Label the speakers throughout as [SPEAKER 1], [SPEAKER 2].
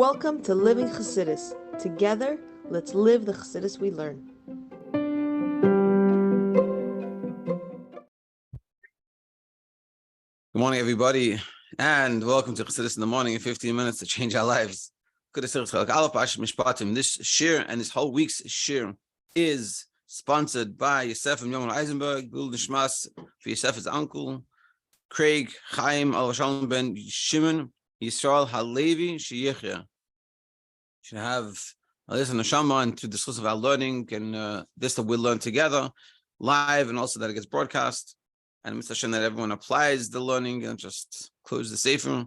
[SPEAKER 1] Welcome to Living Chassidus. Together, let's live the Chassidus we learn.
[SPEAKER 2] Good morning, everybody, and welcome to Chassidus in the morning in 15 minutes to change our lives. This Shiur and this whole week's Shiur is sponsored by Yosef and Yoman Eisenberg, Gul Nishmas, for Yosef's uncle, Craig Chaim Al Shalom ben Shimon Yisrael Halevi Sheyichya. Should have a listen to Shama and to discuss of our learning and this that we'll learn together live, and also that it gets broadcast. And Mr. Hashem, that everyone applies the learning and just close the sefer,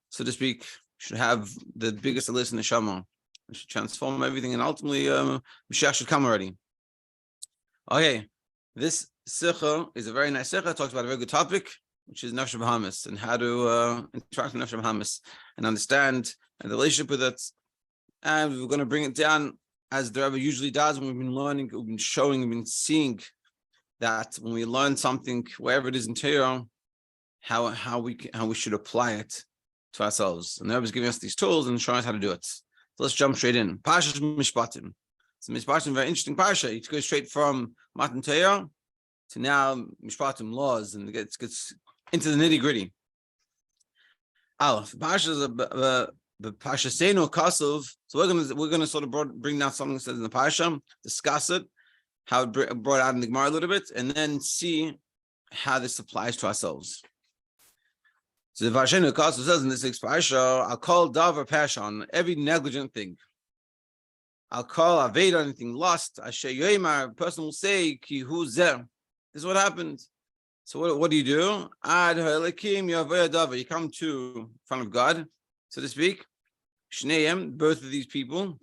[SPEAKER 2] so to speak. Should have the biggest listen to Shama. We should transform everything, and ultimately Mashiach should come already. Okay, this sikha is a very nice sikha. It talks about a very good topic, which is Nefesh Bahamis, and how to interact with Nefesh Bahamis and understand the relationship with it. And we're going to bring it down as the Rebbe usually does when we've been learning, we've been showing, we've been seeing that when we learn something, wherever it is in Torah, how we should apply it to ourselves. And the Rebbe is giving us these tools and showing us how to do it. So let's jump straight in. Parsha Mishpatim. So Mishpatim, very interesting parsha. It goes straight from Matan Torah to now Mishpatim laws, and it gets into the nitty gritty. Parsha is the Parsha Seinu Kasov. So we're gonna sort of bring down something that says in the Parsha, discuss it, how it brought out in the Gemara a little bit, and then see how this applies to ourselves. So the Parsha Seinu Kasov says in this week's Parsha, I'll call davar pashan, every negligent thing. I'll call aveda, anything lost. Asher yoimar, a person will say, ki hu zeh. This is what happened. So what do you do? Ad ha'elekim yaveh davar. You come to in front of God, so to speak. Shneim, both of these people,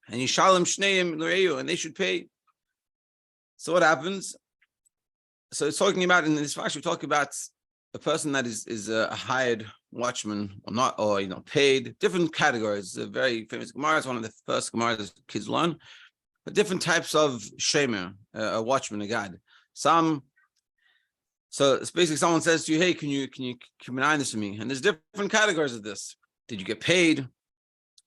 [SPEAKER 2] and Yishalem Shneim l'reyu, and they should pay. So what happens? So it's talking about in this parsha, we talk about a person that is a hired watchman or not, or paid. Different categories. It's a very famous Gemara. It's one of the first Gemara that kids learn. But different types of shomer, a watchman, a guard. So it's basically someone says to you, "Hey, can you keep an eye on this for me?" And there's different categories of this. Did you get paid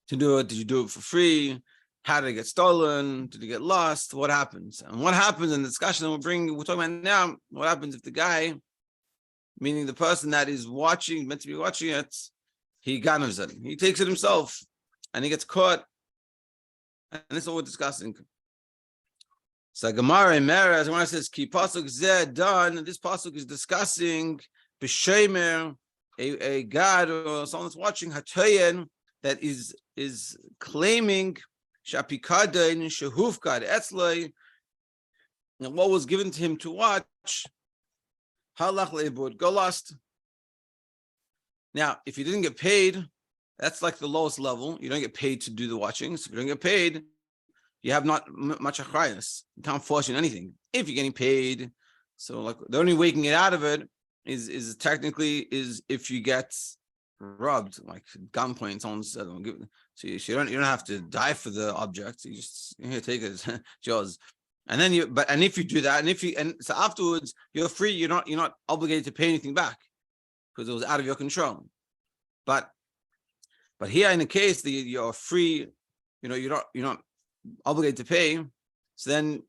[SPEAKER 2] to do it? Did you do it for free? How did it get stolen? Did it get lost? What happens? And what happens in the discussion we're talking about now, what happens if the guy, meaning the person that is meant to be watching it, he ganavs it. He takes it himself and he gets caught. And this is what we're discussing. So Gemara in Mera, as Gemara says, Ki pasuk zeh done, this pasuk is discussing b'shomer, a god or someone that's watching hatoyen that is claiming shapikadain shehufkad etzlei, and what was given to him to watch halach leibud, go lost. Now, if you didn't get paid, that's like the lowest level. You don't get paid to do the watching. So if you don't get paid, you have not much achrayus. You can't force you in anything. If you're getting paid, so like the only way you can get out of it is technically if you get robbed, like gunpoint, someone said, so you don't have to die for the object. You just take it, it's yours. And then if you do that, so afterwards you're free. You're not obligated to pay anything back because it was out of your control. But here in the case that you're free, you're not obligated to pay. So then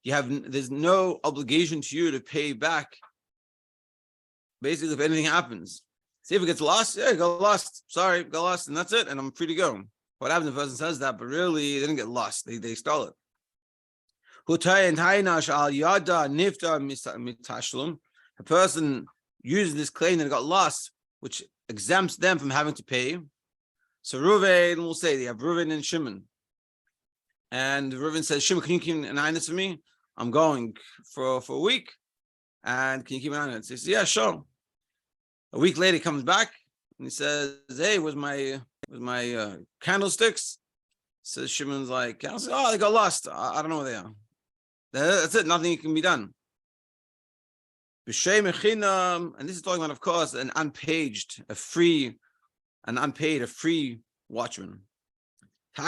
[SPEAKER 2] there's no obligation to you to pay back. Basically, if anything happens, see if it gets lost, go lost. Sorry, go lost, and that's it, and I'm free to go. What happens if the person says that, but really they didn't get lost, they stole it. A person uses this claim that it got lost, which exempts them from having to pay. So Reuven will say, they have Reuven and Shimon. And Reuven says, Shimon, can you keep an eye on this for me? I'm going for a week. And can you keep an eye on it? So he says, yeah, sure. A week later, he comes back and he says, hey, where's my candlesticks? Says Shimon's like, oh, they got lost. I don't know where they are. That's it. Nothing can be done. And this is talking about, of course, an unpaid, a free watchman. He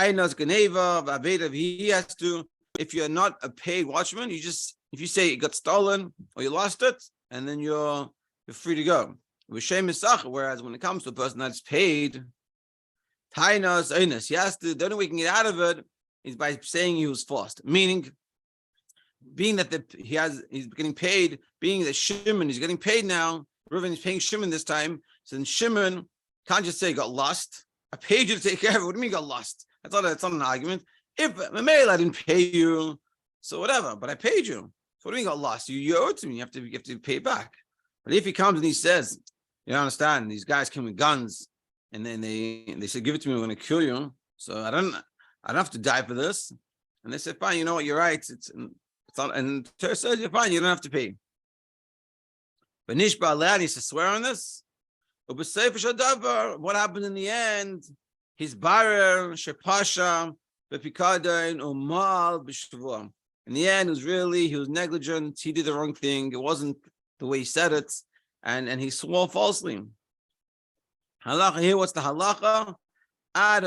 [SPEAKER 2] has to, if you're not a paid watchman, if you say it got stolen or you lost it, and then you're free to go. Whereas when it comes to a person that's paid, Tainas Einus. He has to. The only way he can get out of it is by saying he was forced. Meaning, being that he's getting paid. Being that Shimon is getting paid now. Reuven is paying Shimon this time. So then Shimon can't just say got lost. I paid you to take care of it. What do you mean got lost? That's not an argument. If Mamela, I didn't pay you, so whatever. But I paid you. So what do you mean got lost? You owe it to me. You have to pay back. But if he comes and he says, you don't understand, these guys come with guns, and then they say, give it to me, we're going to kill you. So I don't have to die for this. And they said, fine, you know what, you're right. It's not, and Torah says, you're fine, you don't have to pay. But Nishba Aleh needs to swear on this. What happened in the end? His barer, Shepasha, Bepikadain, Umal, B'Shavua. In the end, he was negligent. He did the wrong thing. It wasn't the way he said it. And he swore falsely. Halacha here, what's the halacha? It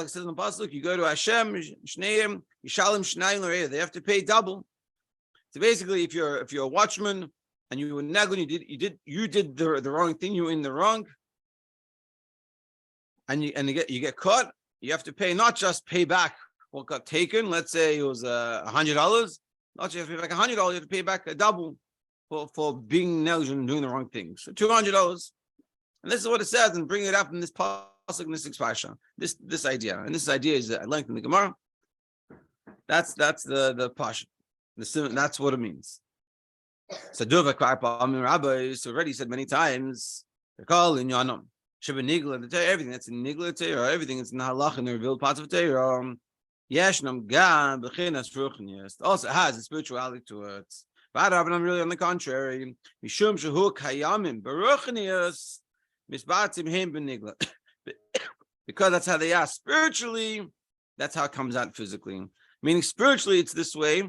[SPEAKER 2] says in the pasuk, you go to Hashem, Shneim, Yishalim Shnayim, they have to pay double. So basically, if you're a watchman and you were negligent, you did the wrong thing, you were in the wrong, and you get caught, you have to pay, not just pay back what got taken. Let's say it was $100. Not just you have to pay back $100, you have to pay back a double for being negligent and doing the wrong thing. So $200. And this is what it says, and bring it up in this pasuk in this expression. This idea, and this idea is at length in the Gemara. That's the pasuk. That's what it means. So rabbis already said many times, they call in Yanam. Everything that's in Nigla or everything that's in the halach and the revealed parts of Torah, also has a spirituality to it. But I'm really on the contrary. Because that's how they are spiritually, that's how it comes out physically. Meaning spiritually, it's this way,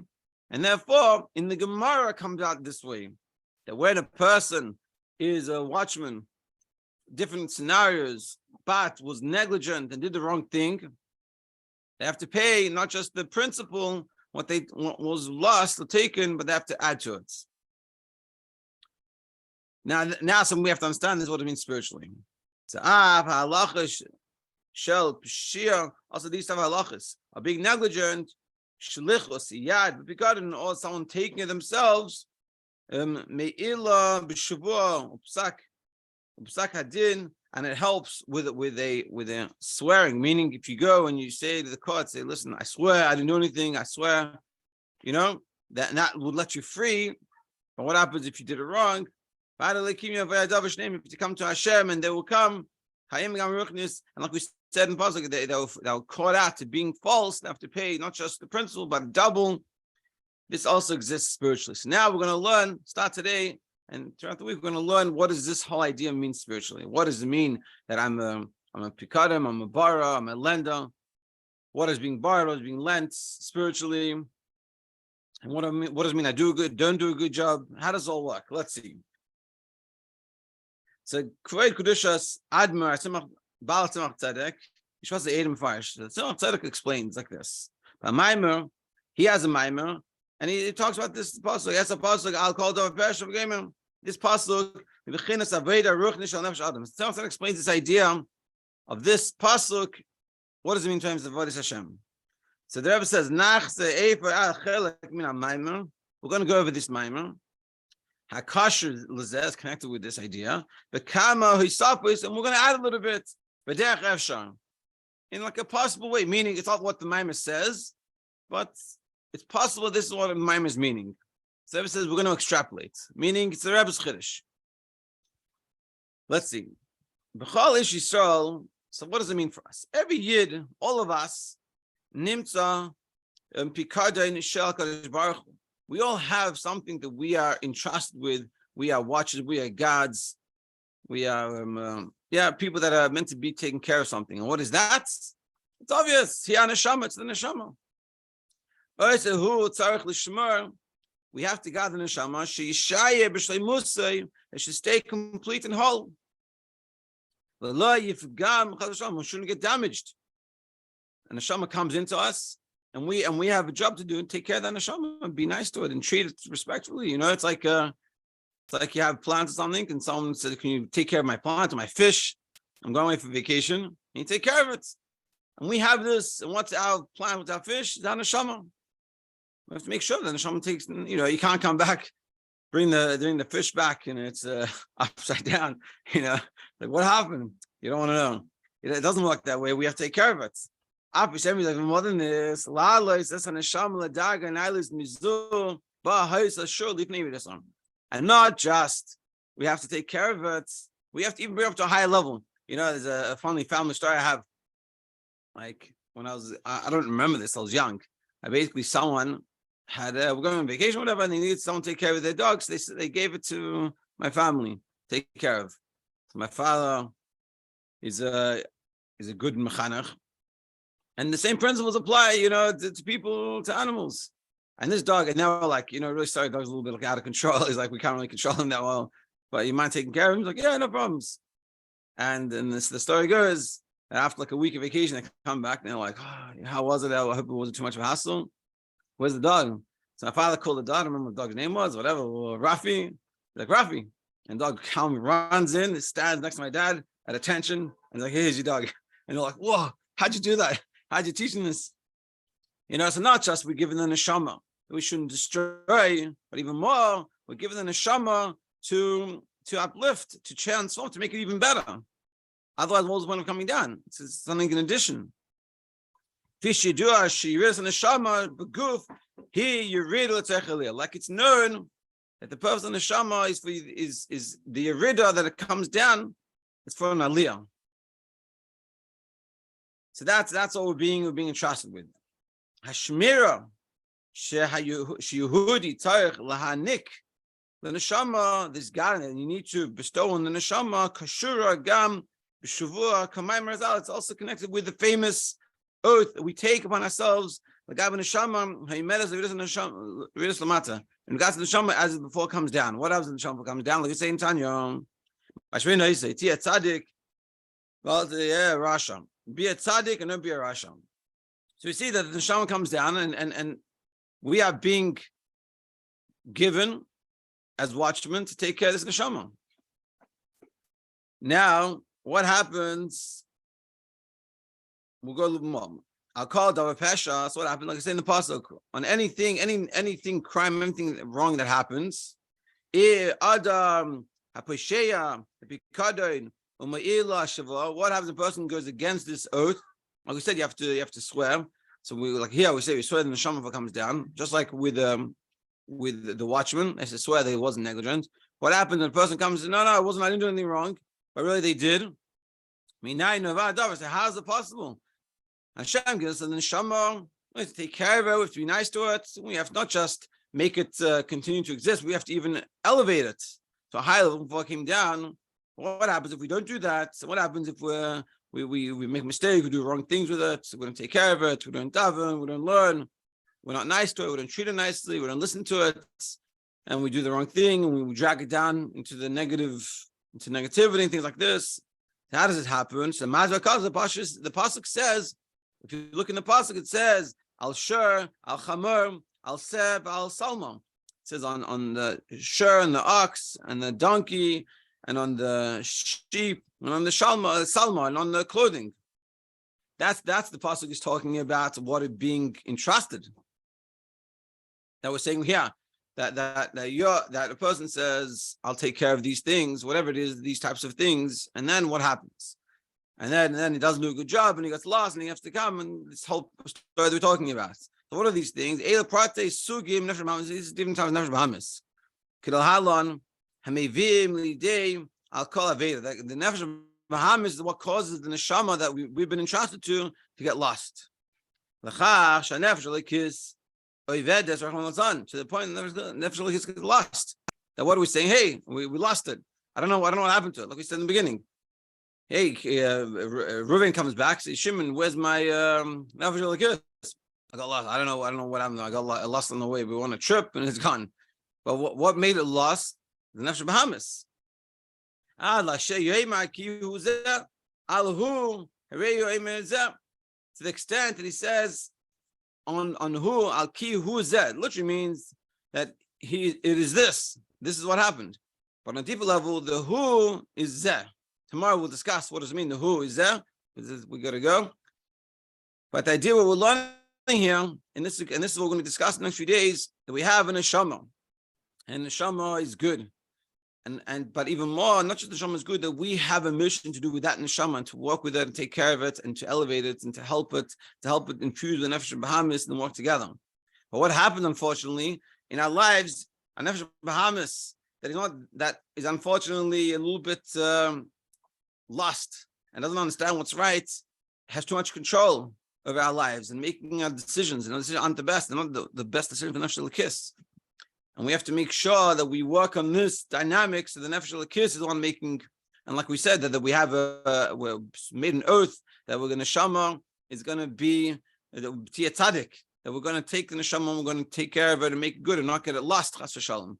[SPEAKER 2] and therefore in the Gemara it comes out this way. That when a person is a watchman, different scenarios, but was negligent and did the wrong thing, they have to pay not just the principal, what was lost or taken, but they have to add to it. Now, so we have to understand this what it means spiritually. So, also these type of halachas are being negligent, shlichus, yad, begotten, or someone taking it themselves, me'ila b'shavua, psak hadin, and it helps with a swearing. Meaning, if you go and you say to the court, say, "Listen, I swear I didn't do anything. I swear," that would let you free. But what happens if you did it wrong? If you come to Hashem, and they will come, and like we said in Pasuk, they'll caught out to being false. They have to pay not just the principal, but double. This also exists spiritually. So now we're going to start today, and throughout the week, we're going to learn what does this whole idea mean spiritually. What does it mean that I'm a pikadim, I'm a borrower, I'm a lender? What is being borrowed? What is being lent spiritually? And what does it mean I do good, don't do a good job? How does it all work? Let's see. So Kvod Kedushas Admar Baal Tzemach Tzedek, Yishvas Eidim Farsh. The Tzemach Tzedek explains like this. A mimer, he has a mimer, and he talks about this pasuk. Yes, a pasuk. I'll call the Pesh of Gamer. This pasuk, V'chinas Aveda Ruch Nishal Nefesh Adam. Tzemach Tzedek explains this idea of this pasuk. What does it mean in terms of Avodas Hashem? So the Rebbe says, Nach Se Eifer Al Chelek Min HaMaimer. We're going to go over this mimer. Hakasher Lezeh is connected with this idea. But Kama Hisapis, and we're going to add a little bit. B'derech Efshar, in like a possible way, meaning it's not what the mimer says, but it's possible this is what the mimer is meaning. So the Rebbe says we're going to extrapolate, meaning it's the Rebbe's Chiddush. Let's see. B'chol Ish Yisrael. So what does it mean for us? Every Yid, all of us, Nimtza Pikadain Shel Kadosh Baruch Hu. We all have something that we are entrusted with. We are watchers. We are gods. We are people that are meant to be taking care of something. And what is that? It's obvious. It's the neshama. We have to guard the neshama. It should stay complete and whole. We shouldn't get damaged. And the neshama comes into us. And we have a job to do and take care of that neshama and be nice to it and treat it respectfully. It's like you have plants or something, and someone says, "Can you take care of my plant or my fish? I'm going away for vacation." You take care of it. And we have this, and what's our plan with our fish? It's our neshama. We have to make sure that the neshama takes, you can't come back, bring the fish back, and it's upside down, like what happened? You don't want to know. It doesn't work that way. We have to take care of it. Like more than this, and not just we have to take care of it, we have to even bring it up to a higher level. There's a funny family story I have. Like when I don't remember this, I was young. Someone had, we're going on vacation, whatever, and they needed someone to take care of their dogs. They gave it to my family, take care of. So my father is a good mechanech. And the same principles apply, to people, to animals. And this dog, and now really sorry, dog's a little bit out of control. He's like, we can't really control him that well, but you mind taking care of him? He's like, yeah, no problems. And then the story goes that after a week of vacation, they come back and they're like, oh, how was it? I hope it wasn't too much of a hassle. Where's the dog? So my father called the dog. I don't remember what the dog's name was, whatever. Rafi. He's like, Rafi. And the dog calmly runs in, stands next to my dad at attention, and he's like, here's your dog. And they're like, whoa, how'd you do that? How'd you teach them this? So not just we're giving them a neshama that we shouldn't destroy, but even more, we're giving them a neshama to uplift, to transform, to make it even better. Otherwise, what was the point of coming down? It's something in addition. Like it's known that the purpose of the neshama is the yerida that it comes down. It's for an aliyah. So that's all we're being entrusted with. Hashmira sheyehudi tzarich lahanik the neshama. This God, and you need to bestow on the neshama kashura gam b'shavua kamayim razal. It's also connected with the famous oath that we take upon ourselves. The God neshama hayimedas v'yidas lamata. In regards to the neshama, as before it comes down. What happens when the neshama comes down? Like you say in Tanya, Ashvina you say tia tzaddik. Well, yeah, Rasha. Be a tzaddik and don't be a rasha. So we see that the neshama comes down, and we are being given as watchmen to take care of this neshama. Now, what happens? We'll go a little more. I'll call davar pesha. So what happens? Like I say in the pasuk, on anything crime, anything wrong that happens, adam haposheya hapikadon. What happens if a person goes against this oath? Like we said, you have to swear. So we we say we swear the neshama comes down, just like with the watchman. They said swear that he wasn't negligent. What happens when a person comes and no, I didn't do anything wrong, but really they did. So how is it possible? Hashem gives us the neshama. We have to take care of it. We have to be nice to it. We have to not just make it continue to exist. We have to even elevate it to a high level before it came down. What happens if we don't do that? What happens if we make a mistake, we do wrong things with it, we don't take care of it, we don't daven, we don't learn, we're not nice to it, we don't treat it nicely, we don't listen to it, and we do the wrong thing, and we drag it down into the negativity, and things like this. How does it happen? So the pasuk says, if you look in the pasuk, it says, al shur, al chamer, al seb, al salma. It says on the shur and the ox and the donkey, and on the sheep, and on the salma, and on the clothing. That's the pasuk is talking about what is being entrusted. That we're saying here that a person says, "I'll take care of these things, whatever it is, these types of things," and then what happens? And then he doesn't do a good job, and he gets lost, and he has to come, and this whole story we're talking about. So what are these things? Eil prate sugim nefesh b'hamis. These are different types of nefesh b'hamis. Kidal halon. The nefesh b'hamis is what causes the neshama that we've been entrusted to get lost. To the point that the nefesh gets lost. That what are we saying? Hey, we lost it. I don't know what happened to it. Like we said in the beginning. Hey, Reuven comes back. Says, Shimon, where's my nefesh? I got lost. I don't know what happened. I got lost on the way. We were on a trip and it's gone. But what made it lost? The nefesh b'hamis. To the extent that he says on who al ki hu zeh, literally means that it is this. This is what happened. But on a deeper level, the who is zeh. Tomorrow we'll discuss what does it mean. The who is zeh. We got to go. But the idea what we're learning here, and this is what we're going to discuss in the next few days, that we have an shomer, and the shomer is good. But even more, not just the neshama is good, that we have a mission to do with that neshama and to work with it and take care of it and to elevate it and to help it infuse the nefesh Bahamis and work together. But what happened, unfortunately, in our lives, our nefesh Bahamis that is unfortunately a little bit lost and doesn't understand what's right, has too much control over our lives and making our decisions, and our decisions aren't the best. They're not the best decision for nefesh Elokis. And we have to make sure that we work on this dynamic so the nefesh Elokis is the one making. And like we said, that we have we're made an oath that we're going to neshama is going to be tia tzaddik, that we're going to take the neshama, we're going to take care of it and make it good and not get it lost. Chas v'shalom.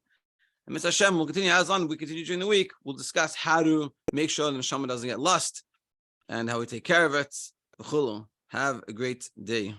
[SPEAKER 2] And Mr. Hashem, we'll continue as on. We continue during the week. We'll discuss how to make sure the neshama doesn't get lost and how we take care of it. Have a great day.